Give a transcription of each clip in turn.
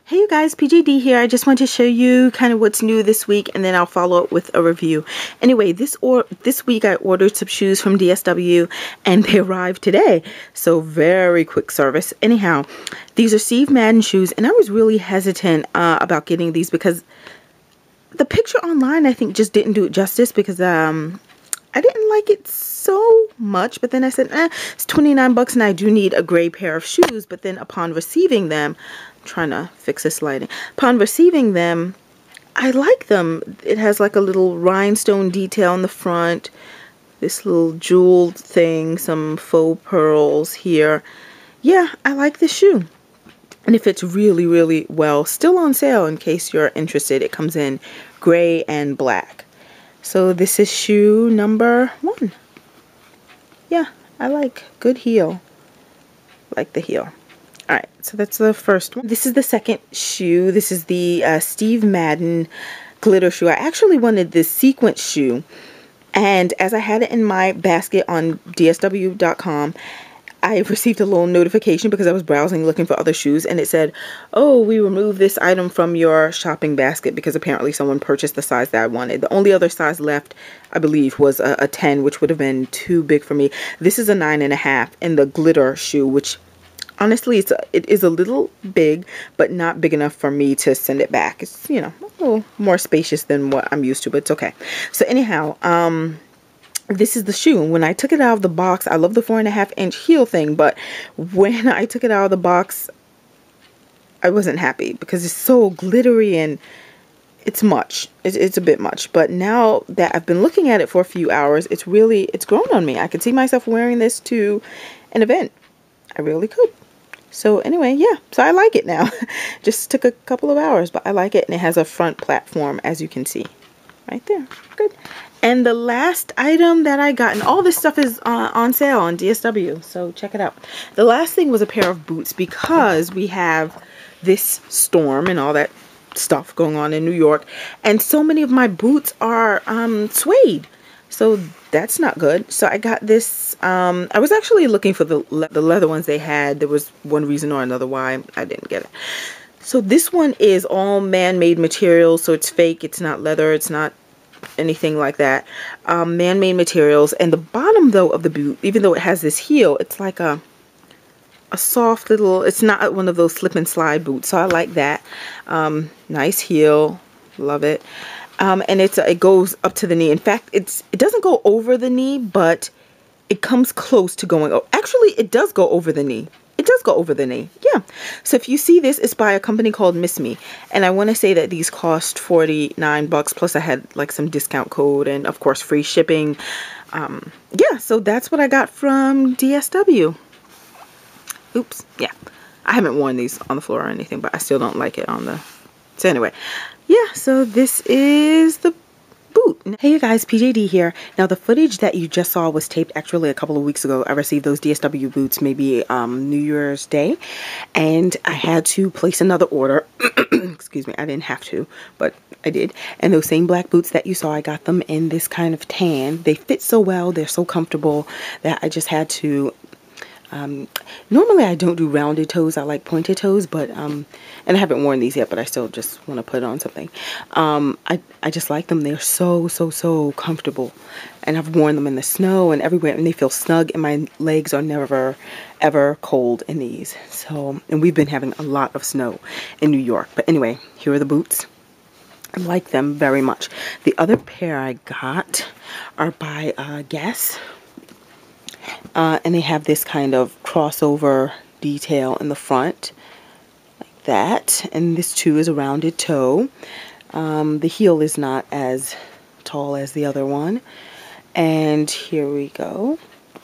Hey you guys, PJD here. I just want to show you kind of what's new this week, and then I'll follow up with a review. Anyway, this week I ordered some shoes from DSW and they arrived today. So very quick service. Anyhow, these are Steve Madden shoes, and I was really hesitant about getting these because the picture online I think just didn't do it justice, because I didn't like it so much. But then I said, it's 29 bucks and I do need a gray pair of shoes. But then upon receiving them, I'm trying to fix this lighting. Upon receiving them, I like them. It has like a little rhinestone detail in the front, this little jeweled thing, some faux pearls here. Yeah, I like this shoe. And it fits really, really well. Still on sale in case you're interested. It comes in gray and black. So this is shoe number 1. Yeah, I like good heel. Like the heel. Alright, so that's the first one. This is the second shoe. This is the Steve Madden glitter shoe. I actually wanted this sequence shoe, and as I had it in my basket on DSW.com, I received a little notification because I was browsing looking for other shoes, and it said, oh, we removed this item from your shopping basket because apparently someone purchased the size that I wanted. The only other size left, I believe, was a 10, which would have been too big for me. This is a 9.5 in the glitter shoe, which honestly it is a little big, but not big enough for me to send it back. It's, you know, a little more spacious than what I'm used to, but it's okay. So anyhow, this is the shoe. When I took it out of the box, I love the 4.5-inch heel thing, but when I took it out of the box, I wasn't happy because it's so glittery and it's much. It's a bit much. But now that I've been looking at it for a few hours, it's grown on me. I could see myself wearing this to an event. I really could. So anyway, yeah, so I like it now. Just took a couple of hours, but I like it, and it has a front platform, as you can see. Right there. Good. And the last item that I got, and all this stuff is on sale on DSW, so check it out. The last thing was a pair of boots, because we have this storm and all that stuff going on in New York, and so many of my boots are suede. So that's not good. So I got this. I was actually looking for the leather ones they had. There was one reason or another why I didn't get it. So this one is all man-made materials. So it's fake. It's not leather. It's not anything like that. Man-made materials. And the bottom, though, of the boot, even though it has this heel, it's like a soft little, it's not one of those slip and slide boots. So I like that. Nice heel. Love it. And it goes up to the knee. In fact, it doesn't go over the knee, but it comes close to going. Oh, actually, it does go over the knee. It does go over the knee. Yeah. So if you see this, it's by a company called Miss Me, and I want to say that these cost 49 bucks. Plus, I had like some discount code and of course free shipping. Yeah. So that's what I got from DSW. Oops. Yeah. I haven't worn these on the floor or anything, but I still don't like it on the. So anyway. Yeah, so this is the boot. Hey you guys, PJD here. Now the footage that you just saw was taped actually a couple of weeks ago. I received those DSW boots maybe New Year's Day, and I had to place another order. Excuse me, I didn't have to, but I did. And those same black boots that you saw, I got them in this kind of tan. They fit so well, they're so comfortable that I just had to normally I don't do rounded toes. I like pointed toes, but and I haven't worn these yet, but I still just want to put on something. I just like them. They're so comfortable, and I've worn them in the snow and everywhere, and they feel snug, and my legs are never ever cold in these. So, and we've been having a lot of snow in New York. But anyway, here are the boots. I like them very much. The other pair I got are by Guess. And they have this kind of crossover detail in the front, like that. And this too is a rounded toe. The heel is not as tall as the other one. And here we go.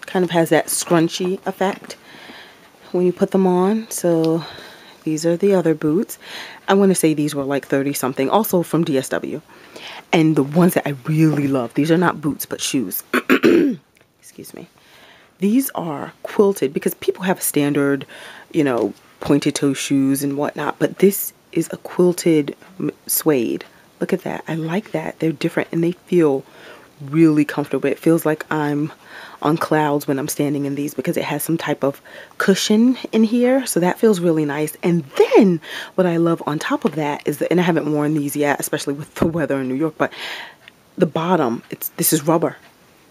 Kind of has that scrunchy effect when you put them on. So these are the other boots. I want to say these were like 30 something, also from DSW. And the ones that I really love, these are not boots but shoes. Excuse me. These are quilted, because people have standard, you know, pointed toe shoes and whatnot, but this is a quilted suede. Look at that. I like that. They're different and they feel really comfortable. It feels like I'm on clouds when I'm standing in these because it has some type of cushion in here. So that feels really nice. And then what I love on top of that is that, and I haven't worn these yet, especially with the weather in New York, but the bottom, this is rubber,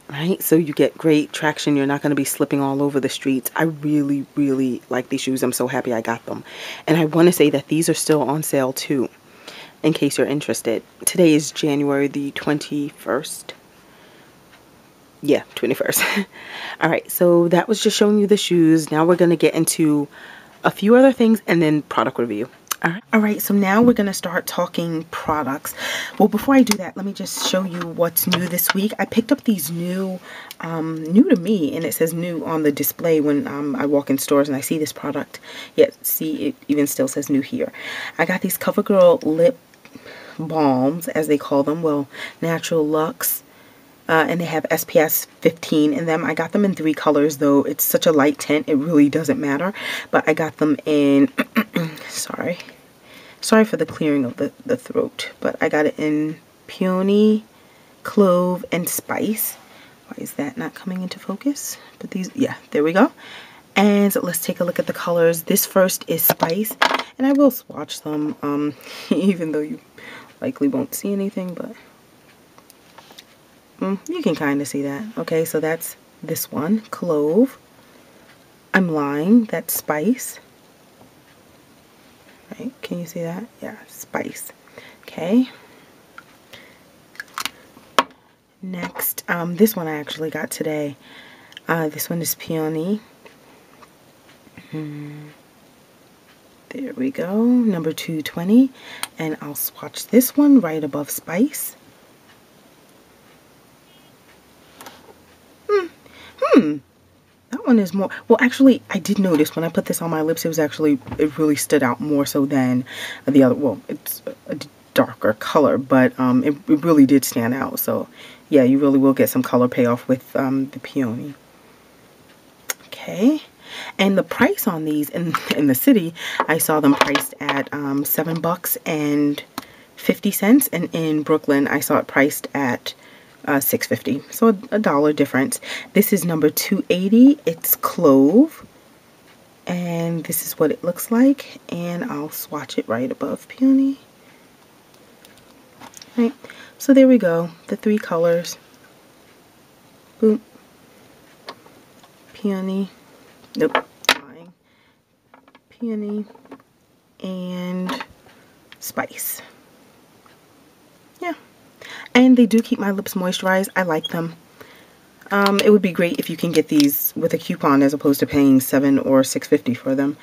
right? So you get great traction. You're not going to be slipping all over the streets. I really, really like these shoes. I'm so happy I got them. And I want to say that these are still on sale too, in case you're interested. Today is January the 21st. Yeah, 21st. All right, so that was just showing you the shoes. Now we're going to get into a few other things and then product review. All right, so now we're going to start talking products. Well, before I do that, let me just show you what's new this week. I picked up these new to me, and it says new on the display when I walk in stores and I see this product. Yet, see, it even still says new here. I got these Covergirl lip balms, as they call them. Well, Natural Luxe. And they have SPF 15 in them. I got them in 3 colors, though it's such a light tint, it really doesn't matter. But I got them in, sorry for the clearing of the throat, but I got it in peony, clove, and spice. Why is that not coming into focus? But these, yeah, there we go. And let's take a look at the colors. This first is spice, and I will swatch them, even though you likely won't see anything, but you can kind of see that. Okay, so that's this one, clove. I'm lying, that's spice. Right, can you see that? Yeah, spice. Okay. Next, this one I actually got today. This one is peony. There we go, number 220. And I'll swatch this one right above spice. That one is more, well, actually, I did notice when I put this on my lips, it really stood out more so than the other. Well, it's a darker color, but it really did stand out. So, yeah, you really will get some color payoff with the peony. Okay, and the price on these in the city, I saw them priced at $7.50, and in Brooklyn, I saw it priced at $6.50, so a dollar difference. This is number 280. It's clove, and this is what it looks like. And I'll swatch it right above peony. Right, so there we go. The 3 colors. Boom. Peony. Nope. Lying. Peony and spice. Yeah. And they do keep my lips moisturized. I like them. It would be great if you can get these with a coupon as opposed to paying $7 or $6.50 for them.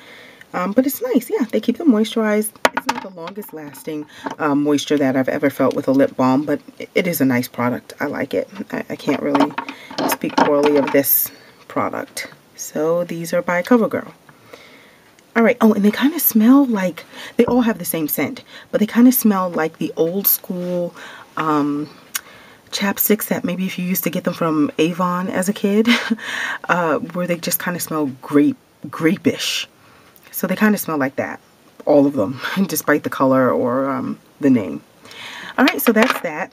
But it's nice. Yeah, they keep them moisturized. It's not the longest lasting moisture that I've ever felt with a lip balm, but it is a nice product. I like it. I can't really speak poorly of this product. So these are by Covergirl. All right. Oh, and they kind of smell like, they all have the same scent, but they kind of smell like the old school chapsticks that maybe if you used to get them from Avon as a kid, where they just kind of smell grapish. So they kind of smell like that, all of them, despite the color or the name. All right, so that's that.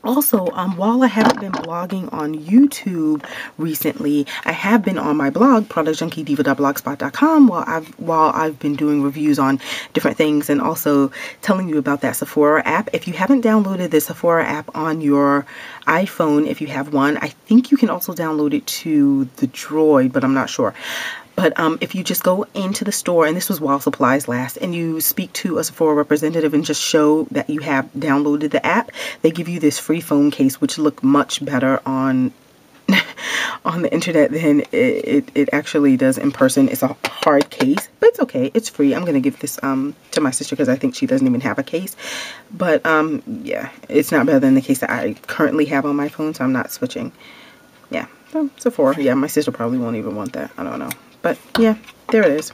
Also, while I haven't been blogging on YouTube recently, I have been on my blog, productjunkiediva.blogspot.com, while I've been doing reviews on different things and also telling you about that Sephora app. If you haven't downloaded the Sephora app on your iPhone, if you have one, I think you can also download it to the Droid, but I'm not sure. But if you just go into the store, and this was while supplies last, and you speak to a Sephora representative and just show that you have downloaded the app, they give you this free phone case, which look much better on on the internet than it actually does in person. It's a hard case, but it's okay. It's free. I'm going to give this to my sister because I think she doesn't even have a case. But yeah, it's not better than the case that I currently have on my phone, so I'm not switching. Yeah, so Sephora. Yeah, my sister probably won't even want that. I don't know. But yeah, there it is.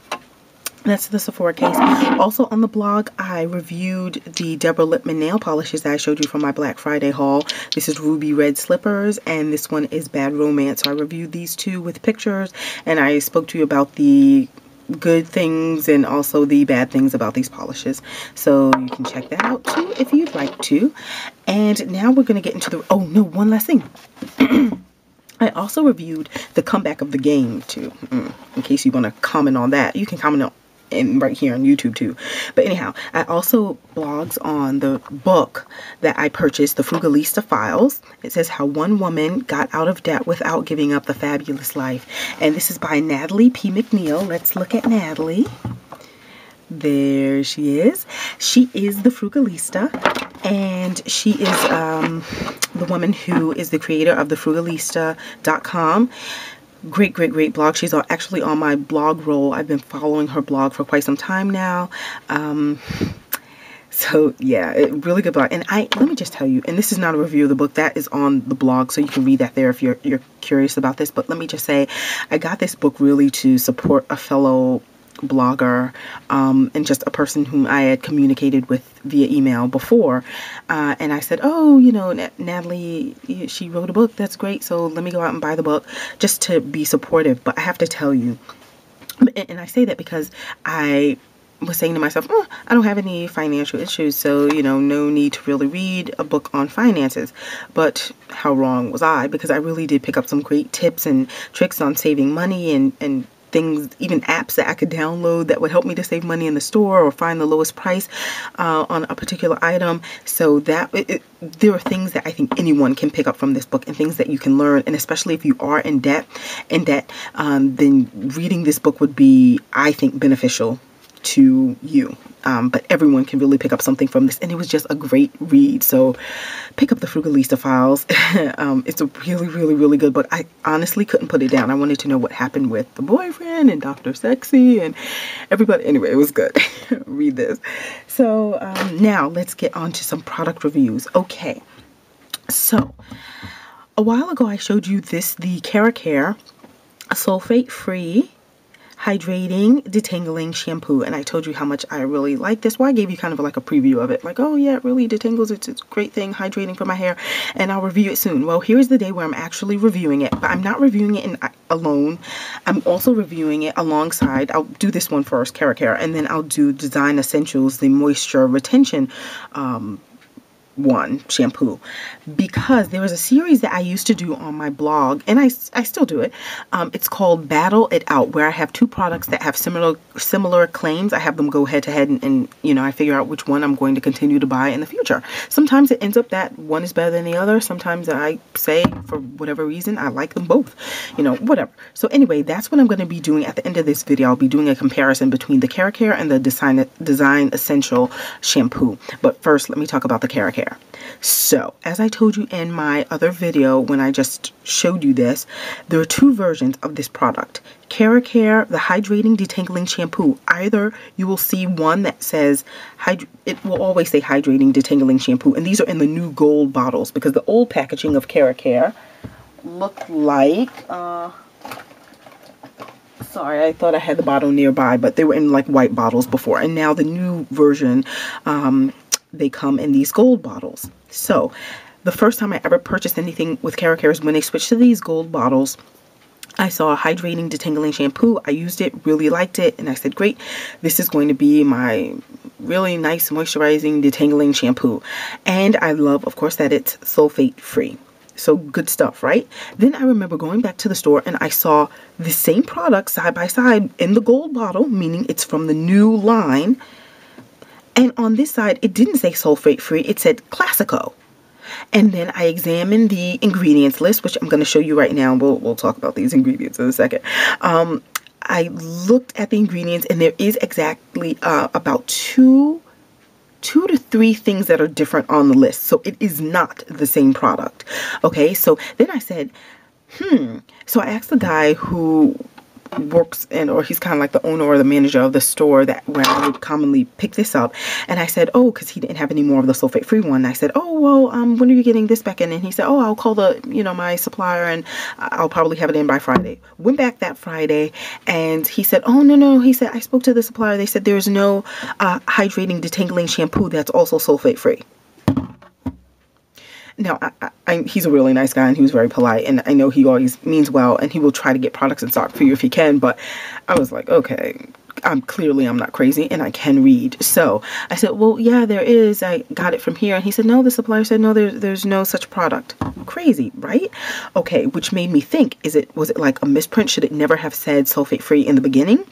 That's the Sephora case. Also on the blog, I reviewed the Deborah Lippmann nail polishes that I showed you from my Black Friday haul. This is Ruby Red Slippers, and this one is Bad Romance. So I reviewed these two with pictures, and I spoke to you about the good things and also the bad things about these polishes. So you can check that out too if you'd like to. And now we're going to get into the, oh no, one last thing. I also reviewed the comeback of the game too. In case you want to comment on that, you can comment on right here on YouTube too. But anyhow, I also blogs on the book that I purchased, the Frugalista Files. It says how one woman got out of debt without giving up the fabulous life. And this is by Natalie P. McNeil. Let's look at Natalie. There she is. She is the Frugalista, and she is the woman who is the creator of the Frugalista.com. Great blog. She's actually on my blog roll. I've been following her blog for quite some time now. So yeah, really good blog. And let me just tell you, and this is not a review of the book, that is on the blog, so you can read that there if you're curious about this. But let me just say, I got this book really to support a fellow blogger and just a person whom I had communicated with via email before, and I said, oh, you know, Natalie, she wrote a book, that's great, so let me go out and buy the book just to be supportive. But I have to tell you, and I say that because I was saying to myself, I don't have any financial issues, so, you know, no need to really read a book on finances. But how wrong was I? Because I really did pick up some great tips and tricks on saving money and things, even apps that I could download that would help me to save money in the store or find the lowest price on a particular item. So that there are things that I think anyone can pick up from this book and things that you can learn. And especially if you are in debt, then reading this book would be, I think, beneficial to you. But everyone can really pick up something from this, and it was just a great read. So pick up the Frugalista Files. It's a really good book. I honestly couldn't put it down. I wanted to know what happened with the boyfriend and Dr. Sexy and everybody. Anyway, it was good. Read this. So now let's get on to some product reviews. Okay, so a while ago I showed you the Kera sulfate-free hydrating detangling shampoo, and I told you how much I really like this. Well, I gave you kind of like a preview of it, like, oh yeah, it really detangles, it's a great thing, hydrating for my hair, and I'll review it soon. Well, here's the day where I'm actually reviewing it, but I'm not reviewing it alone. I'm also reviewing it alongside, I'll do this one first, Kera, and then I'll do Design Essentials, the moisture retention shampoo, because there was a series that I used to do on my blog, and I still do it. It's called Battle It Out, where I have two products that have similar claims. I have them go head to head, and you know, I figure out which one I'm going to continue to buy in the future. Sometimes it ends up that one is better than the other. Sometimes I say, for whatever reason, I like them both, you know, whatever. So anyway, that's what I'm going to be doing at the end of this video. I'll be doing a comparison between the Kera and the Design Essential shampoo. But first, let me talk about the Kera. So, as I told you in my other video when I just showed you this, there are two versions of this product. Kera, the Hydrating Detangling Shampoo. Either you will see one that says, it will always say Hydrating Detangling Shampoo, and these are in the new gold bottles, because the old packaging of Kera looked like, sorry, I thought I had the bottle nearby, but they were in like white bottles before, and now the new version, they come in these gold bottles. So the first time I ever purchased anything with Kera is when they switched to these gold bottles. I saw a hydrating detangling shampoo. I used it, really liked it, and I said, great, this is going to be my really nice moisturizing detangling shampoo. And I love, of course, that it's sulfate free. So good stuff, right? Then I remember going back to the store and I saw the same product side by side in the gold bottle, meaning it's from the new line. And on this side, it didn't say sulfate free, it said Classico. And then I examined the ingredients list, which I'm going to show you right now. We'll talk about these ingredients in a second. I looked at the ingredients, and there is exactly about two to three things that are different on the list. So it is not the same product. Okay, so then I said, So I asked the guy who works or he's kind of like the owner or the manager of the store where I would commonly pick this up, and I said, oh, because he didn't have any more of the sulfate free one. I said, oh, well, when are you getting this back in? And he said, oh, I'll call my supplier and I'll probably have it in by Friday. Went back that Friday and he said, oh, no, he said, I spoke to the supplier, they said there's no hydrating detangling shampoo that's also sulfate free. Now, he's a really nice guy, and he was very polite, and I know he always means well, and he will try to get products in stock for you if he can, but I was like, okay, I'm not crazy, and I can read. So I said, well, yeah, there is. I got it from here. And he said, no, the supplier said, no, there's no such product. Crazy, right? Okay, which made me think, was it like a misprint? Should it never have said sulfate free in the beginning?